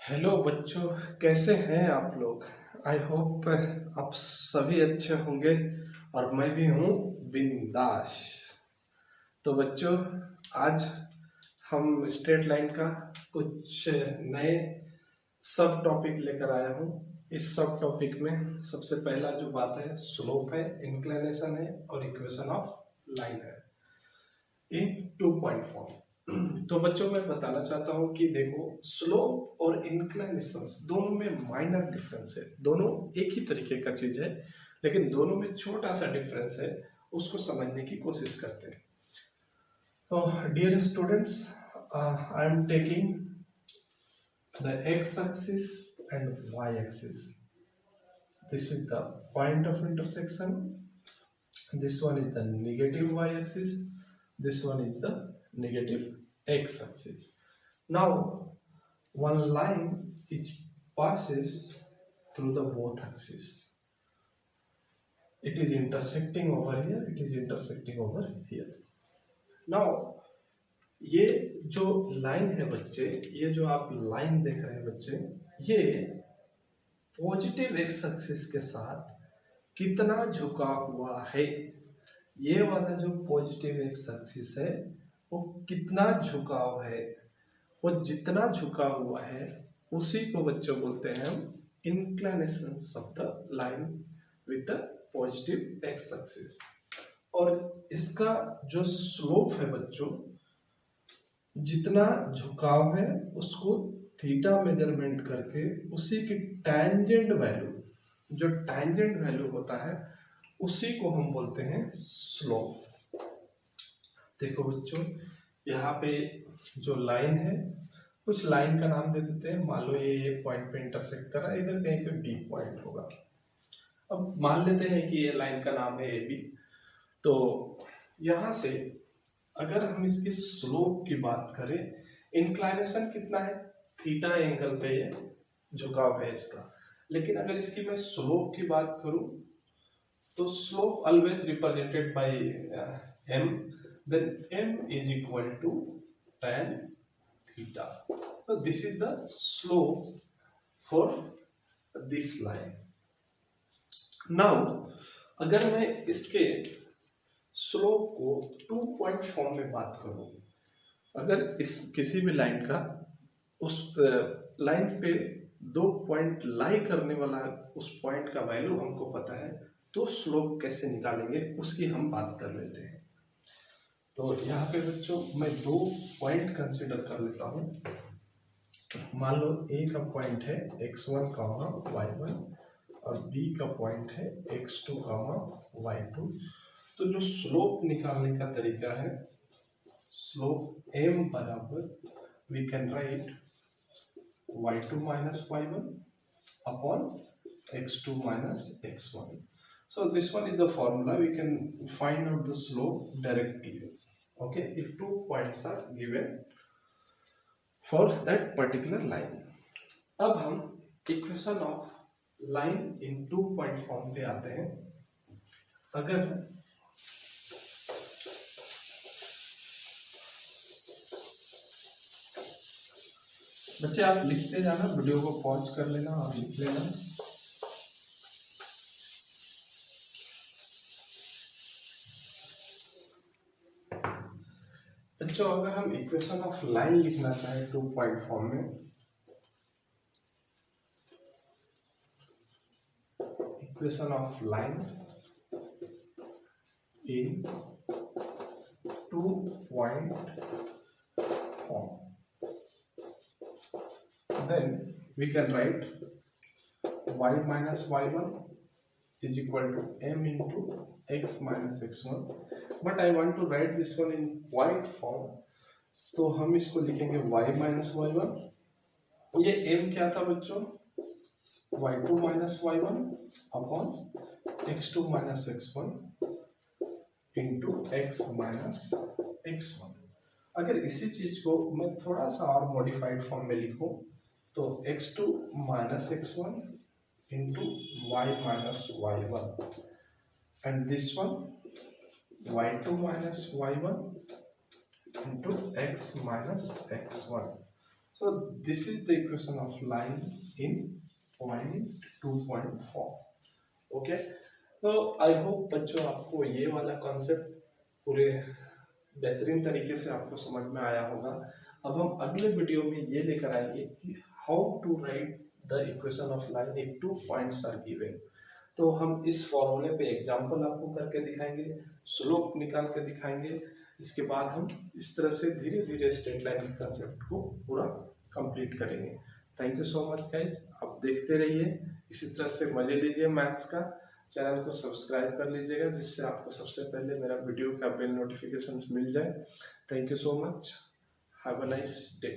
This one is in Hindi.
हेलो बच्चों, कैसे हैं आप लोग। आई होप आप सभी अच्छे होंगे और मैं भी हूँ बिंदास। तो बच्चों, आज हम स्ट्रेट लाइन का कुछ नए सब टॉपिक लेकर आया हूँ। इस सब टॉपिक में सबसे पहला जो बात है स्लोप है, इंक्लिनेशन है और इक्वेशन ऑफ लाइन है इन 2 पॉइंट फॉर्म। तो बच्चों, मैं बताना चाहता हूं कि देखो, स्लोप और इंक्लिनेशन दोनों में माइनर डिफरेंस है। दोनों एक ही तरीके का चीज है, लेकिन दोनों में छोटा सा डिफरेंस है। उसको समझने की कोशिश करते हैं। तो dear students, I am taking the X axis and Y axis. This is the point of intersection. This one is the negative y-axis. This one is the negative x-axis. Now, one line it passes through the both axes. It is intersecting over here. It is intersecting over here. Now, ये जो लाइन है बच्चे, ये जो आप लाइन देख रहे हैं बच्चे, ये पॉजिटिव एक्स एक्सिस के साथ कितना झुका हुआ है। ये वाला जो पॉजिटिव एक्स एक्सिस है वो कितना झुकाव है, वो जितना झुका हुआ है उसी को बच्चों बोलते हैं हम inclination of the line with the positive x axis. और इसका जो स्लोप है बच्चों, जितना झुकाव है उसको थीटा मेजरमेंट करके उसी की टैंजेंट वैल्यू, जो टैंजेंट वैल्यू होता है उसी को हम बोलते हैं स्लोप। देखो बच्चों, यहाँ पे जो लाइन है, कुछ लाइन का नाम दे देते हैं। मान लो ये पॉइंट पे इंटरसेक्ट कर रहा है, इधर कहीं पे बी पॉइंट होगा। अब मान लेते हैं कि ये लाइन का नाम है ए बी। तो यहाँ से अगर हम इसकी स्लोप की बात करें, इंक्लाइनेशन कितना है, थीटा एंगल पे ये झुकाव है इसका। लेकिन अगर इसकी मैं स्लोप की बात करूं तो slope always represented by m, then m is equal to tan theta. So this is the slope for this line. Now अगर मैं इसके स्लोप को 2 पॉइंट फॉर्म में बात करूं, अगर इस किसी भी लाइन का उस लाइन पे 2 पॉइंट लाई करने वाला उस पॉइंट का वैल्यू हमको पता है, तो स्लोप कैसे निकालेंगे उसकी हम बात कर लेते हैं। तो यहाँ पे बच्चों मैं 2 पॉइंट कंसीडर कर लेता हूँ। मान लो ए का पॉइंट है x1, y1 और बी का पॉइंट है x2, y2। तो जो स्लोप निकालने का तरीका है, स्लोप m बराबर we can write y2 minus y1 upon x2 minus x1. So this one is the formula. We can find out the slope directly. Okay, if 2 points are given for that particular line. अब हम equation of line in 2 point form पे आते हैं। अगर बच्चे आप लिखते जाना, वीडियो को पॉज कर लेना और लिख लेना। बच्चों, अगर हम इक्वेशन ऑफ लाइन लिखना चाहें 2 पॉइंट फॉर्म में, equation of line in 2 point form, then we can write y minus y1 is equal to m into x minus x1, but I want to write this one in point form, तो हम इसको लिखेंगे y minus y1। ये m क्या था बच्चों, y2 minus y1 upon x2 minus x1 into x minus x1। अगर इसी चीज को मैं थोड़ा सा और मॉडिफाइड फॉर्म में लिखूं तो x2 minus x1 into y minus y1 and this one y2 minus y1 into x minus x1. So this is the equation of line in point 2.4. Okay, तो आई होप बच्चों आपको ये वाला कॉन्सेप्ट पूरे बेहतरीन तरीके से आपको समझ में आया होगा। अब हम अगले वीडियो में ये लेकर आएंगे कि how to write the equation of line if 2 points are given. तो हम इस फॉर्मूले पे एग्जांपल आपको करके दिखाएंगे, स्लोप निकाल के दिखाएंगे। इसके बाद हम इस तरह से धीरे धीरे स्ट्रेट लाइन के कंसेप्ट को पूरा कंप्लीट करेंगे। Thank you so much guys, आप देखते रहिए, इसी तरह से मजे लीजिए मैथ्स का। चैनल को सब्सक्राइब कर लीजिएगा जिससे आपको सबसे पहले मेरा वीडियो का बेल नोटिफिकेशंस मिल जाए। Thank you so much, have a nice day.